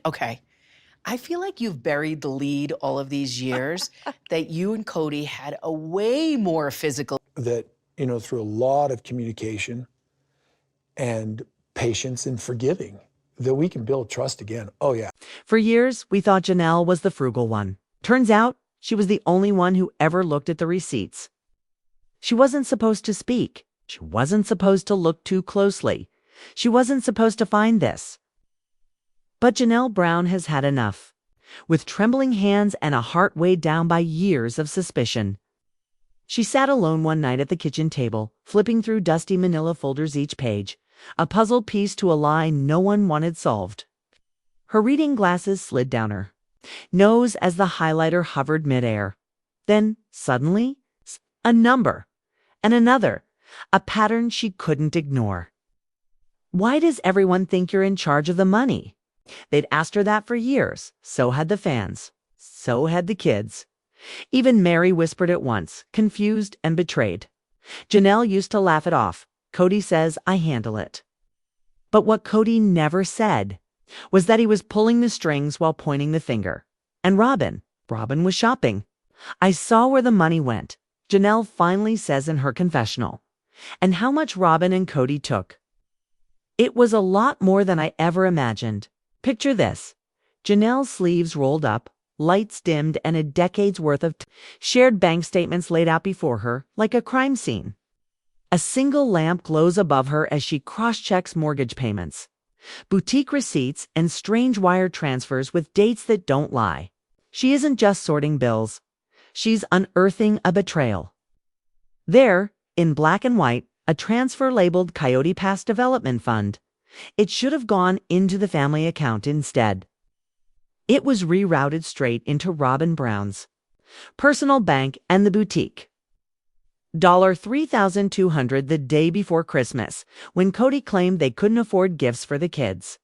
Okay. I feel like you've buried the lead all of these years that you and Cody had a way more physical. That, through a lot of communication and patience and forgiving, that we can build trust again. Oh, yeah. For years, we thought Janelle was the frugal one. Turns out, she was the only one who ever looked at the receipts. She wasn't supposed to speak. She wasn't supposed to look too closely. She wasn't supposed to find this. But Janelle Brown has had enough. With trembling hands and a heart weighed down by years of suspicion, she sat alone one night at the kitchen table, flipping through dusty manila folders each page, a puzzle piece to a lie no one wanted solved. Her reading glasses slid down her nose as the highlighter hovered midair. Then, suddenly, a number, and another, a pattern she couldn't ignore. Why does everyone think you're in charge of the money? They'd asked her that for years. So had the fans. So had the kids. Even Mary whispered it once, confused and betrayed. Janelle used to laugh it off. Cody says, I handle it. But what Cody never said was that he was pulling the strings while pointing the finger. And Robyn was shopping. I saw where the money went, Janelle finally says in her confessional. And how much Robyn and Cody took. It was a lot more than I ever imagined. Picture this. Janelle's sleeves rolled up, lights dimmed, and a decade's worth of shared bank statements laid out before her like a crime scene. A single lamp glows above her as she cross-checks mortgage payments, boutique receipts, and strange wire transfers with dates that don't lie. She isn't just sorting bills. She's unearthing a betrayal. There, in black and white, a transfer labeled Coyote Pass Development Fund. It should have gone into the family account instead. It was rerouted straight into Robyn Brown's personal bank and the boutique. $3,200 the day before Christmas, when Cody claimed they couldn't afford gifts for the kids.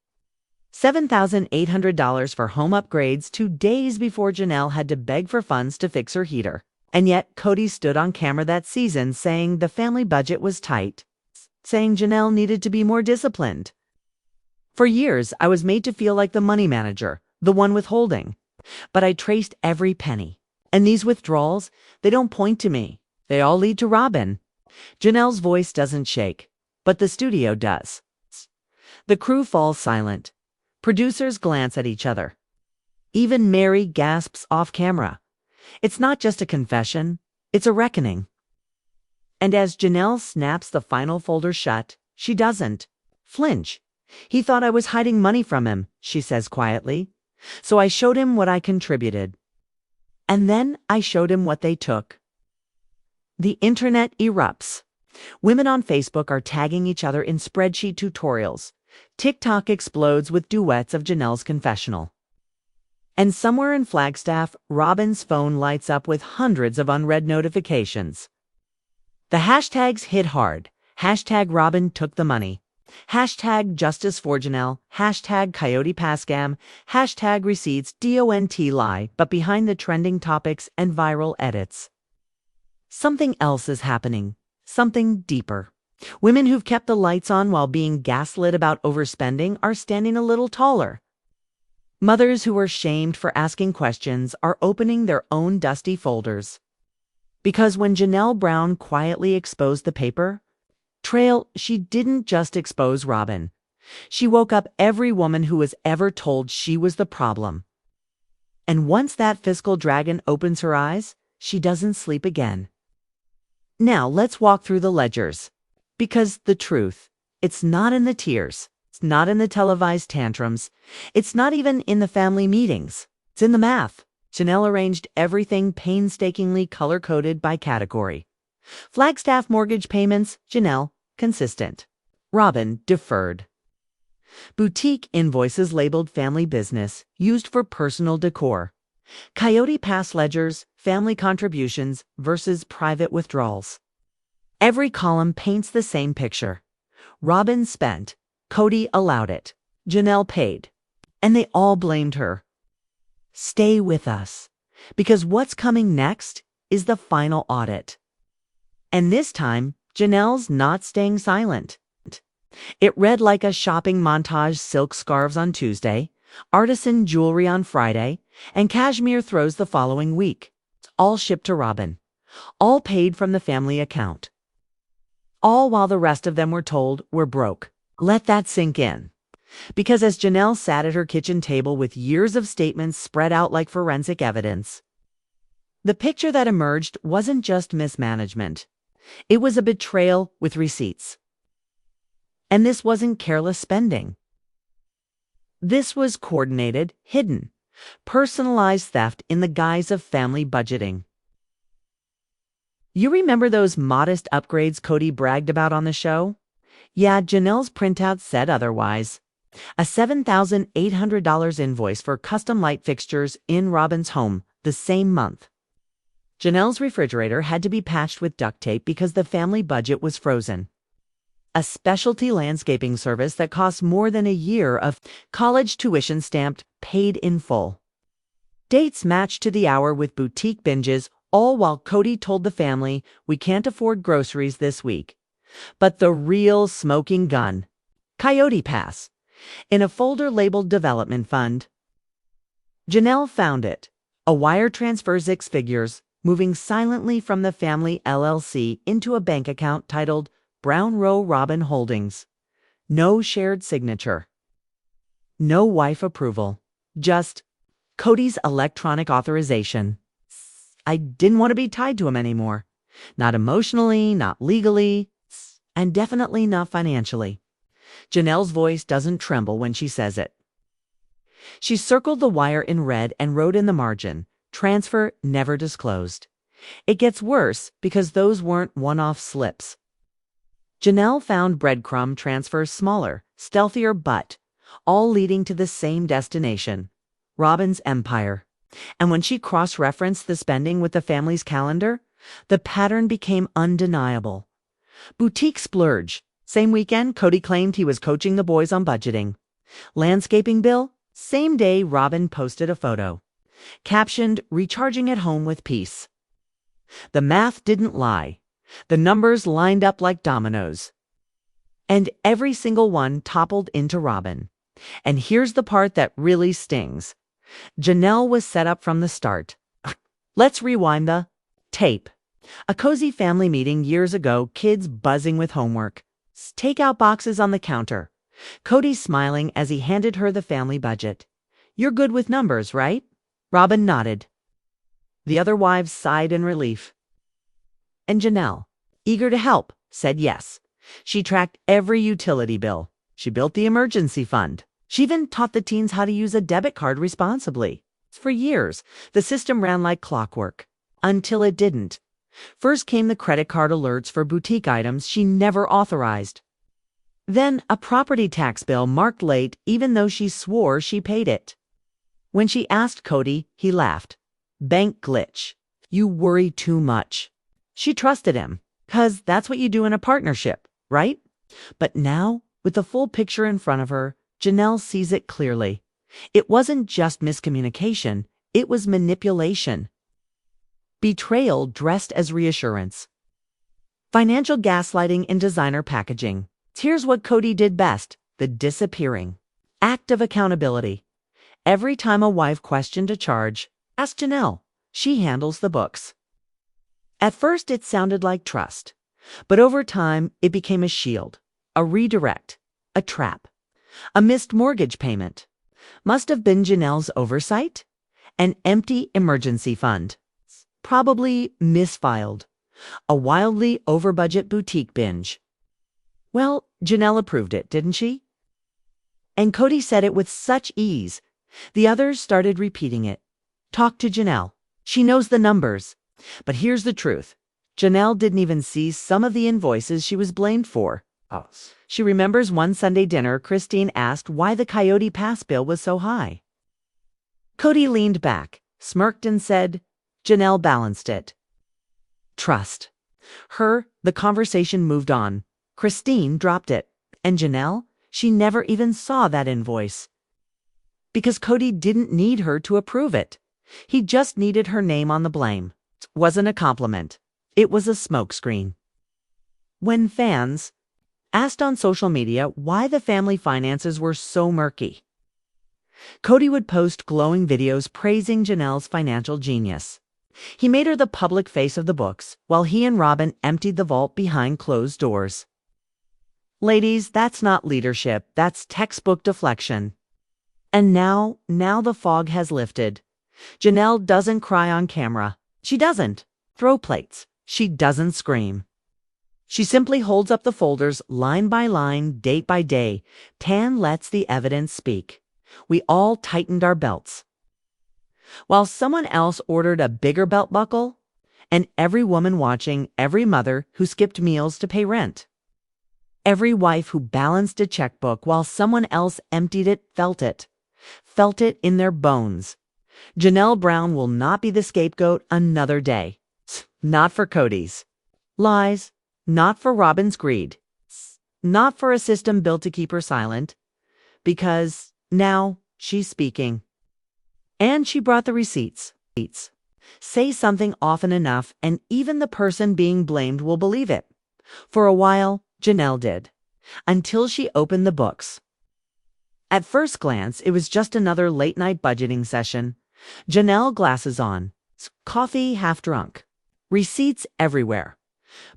$7,800 for home upgrades 2 days before Janelle had to beg for funds to fix her heater. And yet, Cody stood on camera that season saying the family budget was tight, saying Janelle needed to be more disciplined. For years, I was made to feel like the money manager, the one withholding. But I traced every penny. And these withdrawals, they don't point to me. They all lead to Robyn. Janelle's voice doesn't shake, but the studio does. The crew falls silent. Producers glance at each other. Even Mary gasps off camera. It's not just a confession, it's a reckoning. And as Janelle snaps the final folder shut, she doesn't flinch. He thought I was hiding money from him, she says quietly. So I showed him what I contributed. And then I showed him what they took. The internet erupts. Women on Facebook are tagging each other in spreadsheet tutorials. TikTok explodes with duets of Janelle's confessional. And somewhere in Flagstaff, Robyn's phone lights up with hundreds of unread notifications. The hashtags hit hard. Hashtag Robyn took the money. Hashtag justice for Janelle. Hashtag Coyote Pass scam. Hashtag receipts DONT lie, but behind the trending topics and viral edits. Something else is happening. Something deeper. Women who've kept the lights on while being gaslit about overspending are standing a little taller. Mothers who were shamed for asking questions are opening their own dusty folders. Because when Janelle Brown quietly exposed the paper trail, she didn't just expose Robyn. She woke up every woman who was ever told she was the problem. And once that fiscal dragon opens her eyes, she doesn't sleep again. Now let's walk through the ledgers. Because the truth, it's not in the tears. It's not in the televised tantrums. It's not even in the family meetings. It's in the math. Janelle arranged everything painstakingly color-coded by category. Flagstaff mortgage payments, Janelle, consistent. Robyn, deferred. Boutique invoices labeled family business, used for personal decor. Coyote Pass ledgers, family contributions versus private withdrawals. Every column paints the same picture. Robyn spent. Cody allowed it. Janelle paid. And they all blamed her. Stay with us, because what's coming next is the final audit. And this time, Janelle's not staying silent. It read like a shopping montage: silk scarves on Tuesday, artisan jewelry on Friday, and cashmere throws the following week. All shipped to Robyn. All paid from the family account. All while the rest of them were told we're broke. Let that sink in. Because as Janelle sat at her kitchen table with years of statements spread out like forensic evidence, the picture that emerged wasn't just mismanagement. It was a betrayal with receipts. And this wasn't careless spending. This was coordinated, hidden, personalized theft in the guise of family budgeting. You remember those modest upgrades Cody bragged about on the show? Yeah, Janelle's printout said otherwise. A $7,800 invoice for custom light fixtures in Robyn's home the same month. Janelle's refrigerator had to be patched with duct tape because the family budget was frozen. A specialty landscaping service that cost more than a year of college tuition stamped paid in full. Dates matched to the hour with boutique binges, all while Cody told the family we can't afford groceries this week. But the real smoking gun, Coyote Pass, in a folder labeled Development Fund. Janelle found it, a wire transfer 6 figures, moving silently from the family LLC into a bank account titled Brown Row Robyn Holdings. No shared signature. No wife approval. Just Cody's electronic authorization. I didn't want to be tied to him anymore. Not emotionally, not legally, and definitely not financially. Janelle's voice doesn't tremble when she says it. She circled the wire in red and wrote in the margin, transfer never disclosed. It gets worse because those weren't one-off slips. Janelle found breadcrumb transfers smaller, stealthier, but all leading to the same destination, Robyn's empire. And when she cross-referenced the spending with the family's calendar, the pattern became undeniable. Boutique splurge. Same weekend, Cody claimed he was coaching the boys on budgeting. Landscaping bill. Same day, Robyn posted a photo. Captioned, recharging at home with peace. The math didn't lie. The numbers lined up like dominoes. And every single one toppled into Robyn. And here's the part that really stings. Janelle was set up from the start. Let's rewind the tape. A cozy family meeting years ago, kids buzzing with homework. Takeout boxes on the counter. Cody smiling as he handed her the family budget. You're good with numbers, right? Robyn nodded. The other wives sighed in relief. And Janelle, eager to help, said yes. She tracked every utility bill. She built the emergency fund. She even taught the teens how to use a debit card responsibly. For years, the system ran like clockwork. Until it didn't. First came the credit card alerts for boutique items she never authorized. Then a property tax bill marked late even though she swore she paid it. When she asked Cody, he laughed. Bank glitch. You worry too much. She trusted him, 'cause that's what you do in a partnership, right? But now, with the full picture in front of her, Janelle sees it clearly. It wasn't just miscommunication, it was manipulation. Betrayal dressed as reassurance. Financial gaslighting in designer packaging. Here's what Cody did best, the disappearing. Act of accountability. Every time a wife questioned a charge, ask Janelle. She handles the books. At first it sounded like trust, but over time it became a shield, a redirect, a trap. A missed mortgage payment. Must have been Janelle's oversight. An empty emergency fund. Probably misfiled. A wildly over-budget boutique binge. Well, Janelle approved it, didn't she? And Cody said it with such ease. The others started repeating it. Talk to Janelle. She knows the numbers. But here's the truth. Janelle didn't even see some of the invoices she was blamed for. She remembers one Sunday dinner, Christine asked why the Coyote Pass bill was so high. Cody leaned back, smirked and said, Janelle balanced it. Trust. The conversation moved on. Christine dropped it. And Janelle, she never even saw that invoice. Because Cody didn't need her to approve it. He just needed her name on the blame. It wasn't a compliment. It was a smokescreen. When fans asked on social media why the family finances were so murky, Cody would post glowing videos praising Janelle's financial genius. He made her the public face of the books, while he and Robyn emptied the vault behind closed doors. Ladies, that's not leadership, that's textbook deflection. And now the fog has lifted. Janelle doesn't cry on camera. She doesn't throw plates. She doesn't scream. She simply holds up the folders line by line, date by day. Tan lets the evidence speak. We all tightened our belts. While someone else ordered a bigger belt buckle, and every woman watching, every mother who skipped meals to pay rent. Every wife who balanced a checkbook while someone else emptied it felt it in their bones. Janelle Brown will not be the scapegoat another day. Not for Cody's lies, not for Robyn's greed, not for a system built to keep her silent, because now she's speaking. And she brought the receipts. Say something often enough, and even the person being blamed will believe it. For a while, Janelle did, until she opened the books. At first glance, it was just another late-night budgeting session. Janelle glasses on, coffee half drunk, receipts everywhere.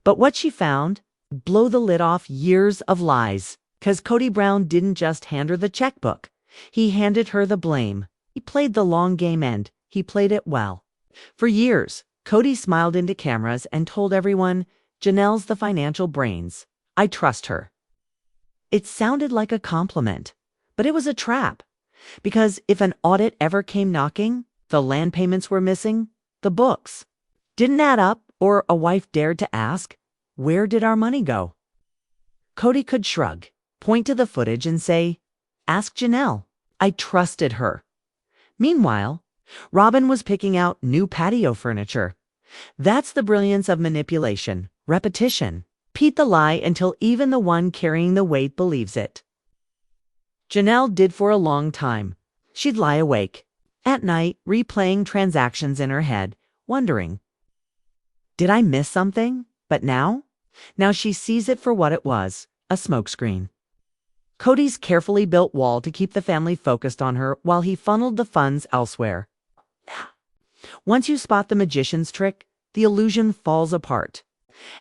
But what she found, blow the lid off years of lies, because Cody Brown didn't just hand her the checkbook. He handed her the blame. He played the long game, and he played it well. For years, Cody smiled into cameras and told everyone, Janelle's the financial brains. I trust her. It sounded like a compliment, but it was a trap. Because if an audit ever came knocking, the land payments were missing, the books didn't add up, or a wife dared to ask, where did our money go? Cody could shrug, point to the footage and say, ask Janelle. I trusted her. Meanwhile, Robyn was picking out new patio furniture. That's the brilliance of manipulation, repetition. Repeat the lie until even the one carrying the weight believes it. Janelle did for a long time. She'd lie awake at night, replaying transactions in her head, wondering, did I miss something? But now she sees it for what it was, a smokescreen. Cody's carefully built wall to keep the family focused on her while he funneled the funds elsewhere. Once you spot the magician's trick, the illusion falls apart.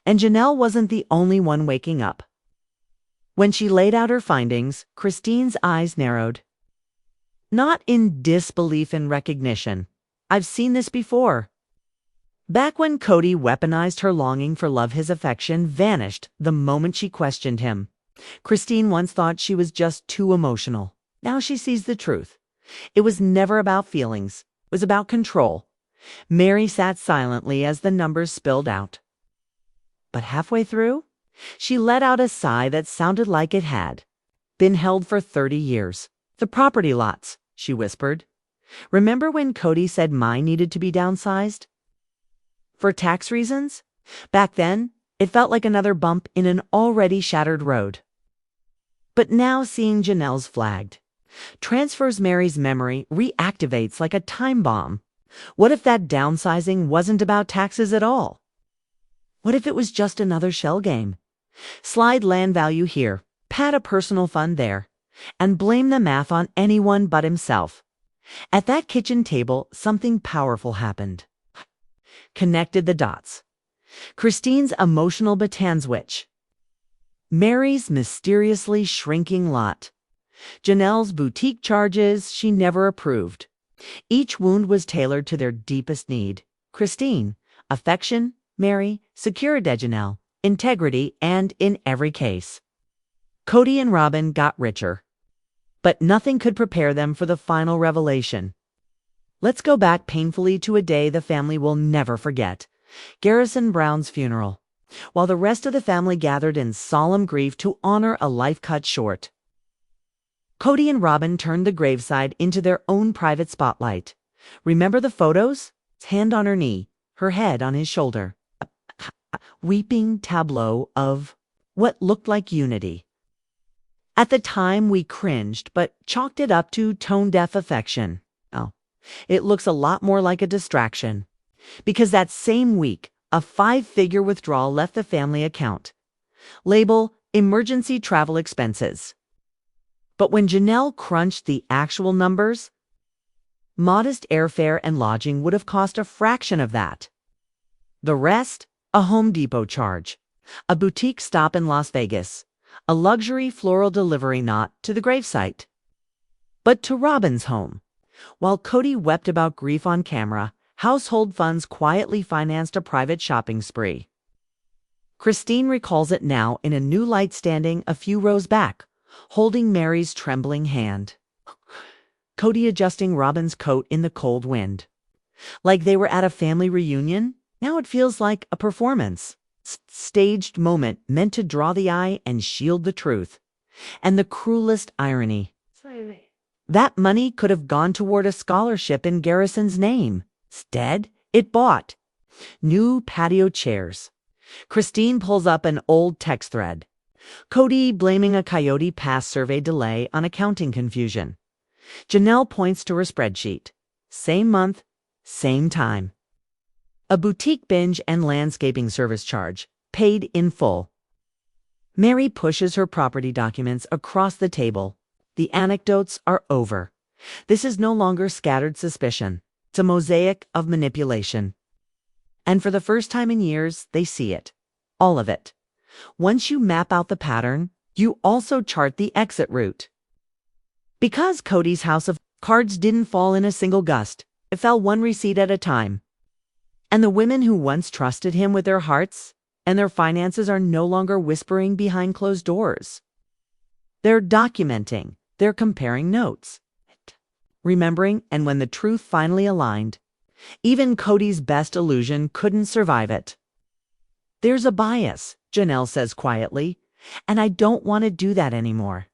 And Janelle wasn't the only one waking up. When she laid out her findings, Christine's eyes narrowed. Not in disbelief and recognition. I've seen this before. Back when Cody weaponized her longing for love, his affection vanished the moment she questioned him. Christine once thought she was just too emotional. Now she sees the truth. It was never about feelings. It was about control. Mary sat silently as the numbers spilled out. But halfway through, she let out a sigh that sounded like it had been held for 30 years. The property lots, she whispered. Remember when Cody said mine needed to be downsized? For tax reasons? Back then, it felt like another bump in an already shattered road. But now seeing Janelle's flagged, transfers Mary's memory, reactivates like a time bomb. What if that downsizing wasn't about taxes at all? What if it was just another shell game? Slide land value here, pad a personal fund there, and blame the math on anyone but himself. At that kitchen table, something powerful happened. Connected the dots. Christine's emotional baton-switch. Mary's mysteriously shrinking lot. Janelle's boutique charges she never approved. Each wound was tailored to their deepest need. Christine, affection. Mary, security. Janelle, integrity, and in every case. Cody and Robyn got richer. But nothing could prepare them for the final revelation. Let's go back painfully to a day the family will never forget. Garrison Brown's funeral. While the rest of the family gathered in solemn grief to honor a life cut short. Cody and Robyn turned the graveside into their own private spotlight. Remember the photos? His hand on her knee, her head on his shoulder. A weeping tableau of what looked like unity. At the time, we cringed, but chalked it up to tone-deaf affection. Oh, it looks a lot more like a distraction. Because that same week, a 5-figure withdrawal left the family account. Label, emergency travel expenses. But when Janelle crunched the actual numbers, modest airfare and lodging would have cost a fraction of that. The rest, a Home Depot charge, a boutique stop in Las Vegas, a luxury floral delivery not to the gravesite, but to Robyn's home. While Cody wept about grief on camera, household funds quietly financed a private shopping spree. Christine recalls it now in a new light, standing a few rows back, holding Mary's trembling hand. Cody adjusting Robyn's coat in the cold wind. Like they were at a family reunion, now it feels like a performance. Staged moment meant to draw the eye and shield the truth. And the cruelest irony. That money could have gone toward a scholarship in Garrison's name. Instead, it bought new patio chairs. Christine pulls up an old text thread. Cody blaming a Coyote Pass survey delay on accounting confusion. Janelle points to her spreadsheet. Same month, same time. A boutique binge and landscaping service charge, paid in full. Mary pushes her property documents across the table. The anecdotes are over. This is no longer scattered suspicion. It's a mosaic of manipulation. And for the first time in years, they see it. All of it. Once you map out the pattern, you also chart the exit route. Because Cody's house of cards didn't fall in a single gust, it fell one receipt at a time. And the women who once trusted him with their hearts and their finances are no longer whispering behind closed doors. They're documenting, they're comparing notes, remembering, and when the truth finally aligned, even Cody's best illusion couldn't survive it. There's a bias, Janelle says quietly, and I don't want to do that anymore.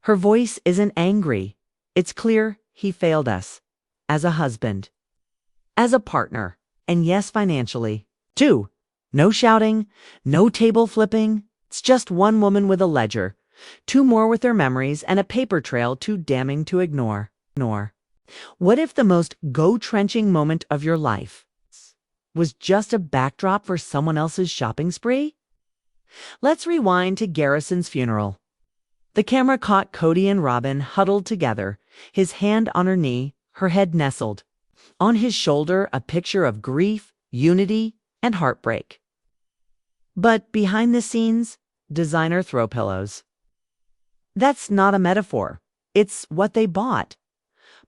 Her voice isn't angry. It's clear he failed us. As a husband. As a partner. And yes, financially. Too. No shouting. No table flipping. It's just one woman with a ledger. Two more with their memories and a paper trail too damning to ignore. What if the most go-trenching moment of your life was just a backdrop for someone else's shopping spree? Let's rewind to Garrison's funeral. The camera caught Cody and Robyn huddled together, his hand on her knee, her head nestled. On his shoulder, a picture of grief, unity, and heartbreak. But behind the scenes, designer throw pillows. That's not a metaphor. It's what they bought.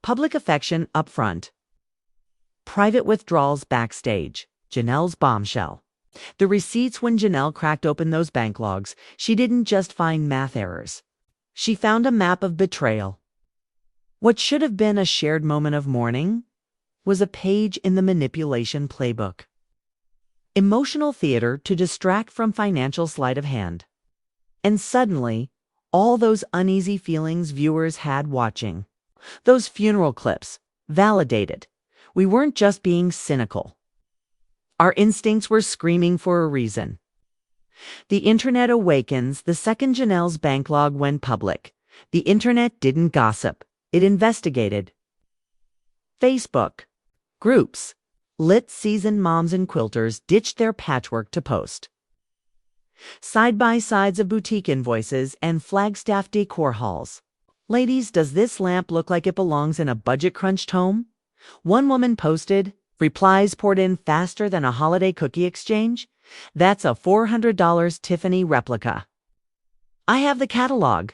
Public affection up front. Private withdrawals backstage. Janelle's bombshell. The receipts when Janelle cracked open those bank logs, she didn't just find math errors. She found a map of betrayal. What should have been a shared moment of mourning was a page in the manipulation playbook. Emotional theater to distract from financial sleight of hand. And suddenly, all those uneasy feelings viewers had watching, those funeral clips, validated. We weren't just being cynical. Our instincts were screaming for a reason. The internet awakens the second Janelle's bank log went public. The internet didn't gossip. It investigated. Facebook. Groups. Lit seasoned moms and quilters ditched their patchwork to post. Side-by-sides of boutique invoices and Flagstaff decor halls. Ladies, does this lamp look like it belongs in a budget-crunched home? One woman posted, replies poured in faster than a holiday cookie exchange. That's a $400 Tiffany replica. I have the catalog.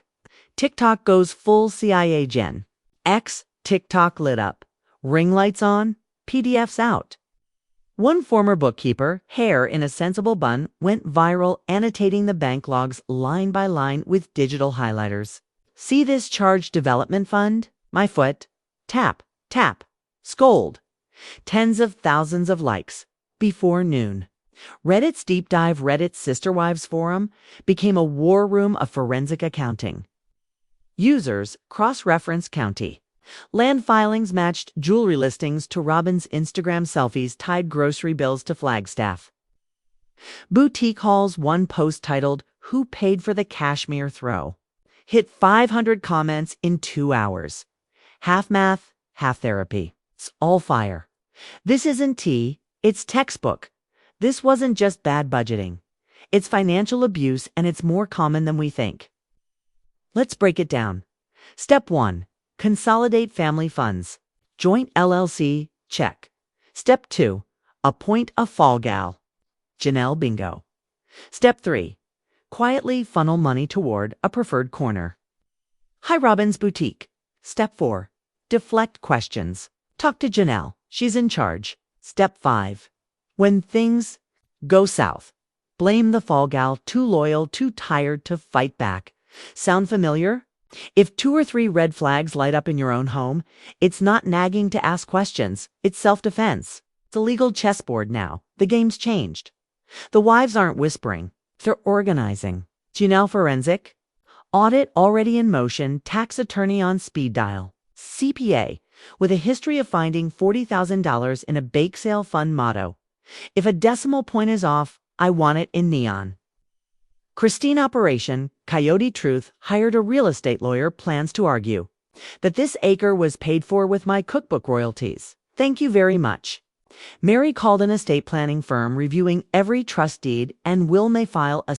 TikTok goes full CIA gen. X, TikTok lit up. Ring lights on, PDFs out. One former bookkeeper, hair in a sensible bun, went viral annotating the bank logs line by line with digital highlighters. See this charge development fund? My foot. Tap, tap, scold. Tens of thousands of likes. Before noon. Reddit's deep dive Reddit Sister Wives forum became a war room of forensic accounting. Users cross-referenced county. Land filings matched jewelry listings to Robyn's Instagram selfies tied grocery bills to Flagstaff. Boutique hauls one post titled, "Who Paid for the Cashmere Throw?" hit 500 comments in 2 hours. Half math, half therapy. It's all fire. This isn't tea, it's textbook. This wasn't just bad budgeting. It's financial abuse, and it's more common than we think. Let's break it down. Step 1. Consolidate family funds. Joint LLC, check. Step 2. Appoint a fall gal. Janelle bingo. Step 3. Quietly funnel money toward a preferred corner. Hi, Robyn's boutique. Step 4. Deflect questions. Talk to Janelle. She's in charge. Step 5. When things go south, blame the fall gal, too loyal, too tired to fight back. Sound familiar? If 2 or 3 red flags light up in your own home, it's not nagging to ask questions. It's self-defense. It's a legal chessboard now. The game's changed. The wives aren't whispering. They're organizing. Janelle forensic. Audit already in motion. Tax attorney on speed dial. CPA with a history of finding $40,000 in a bake sale fund motto. If a decimal point is off, I want it in neon. Christine Operation, Coyote Truth, hired a real estate lawyer, plans to argue that this acre was paid for with my cookbook royalties. Thank you very much. Mary called an estate planning firm reviewing every trust deed, and Will may file a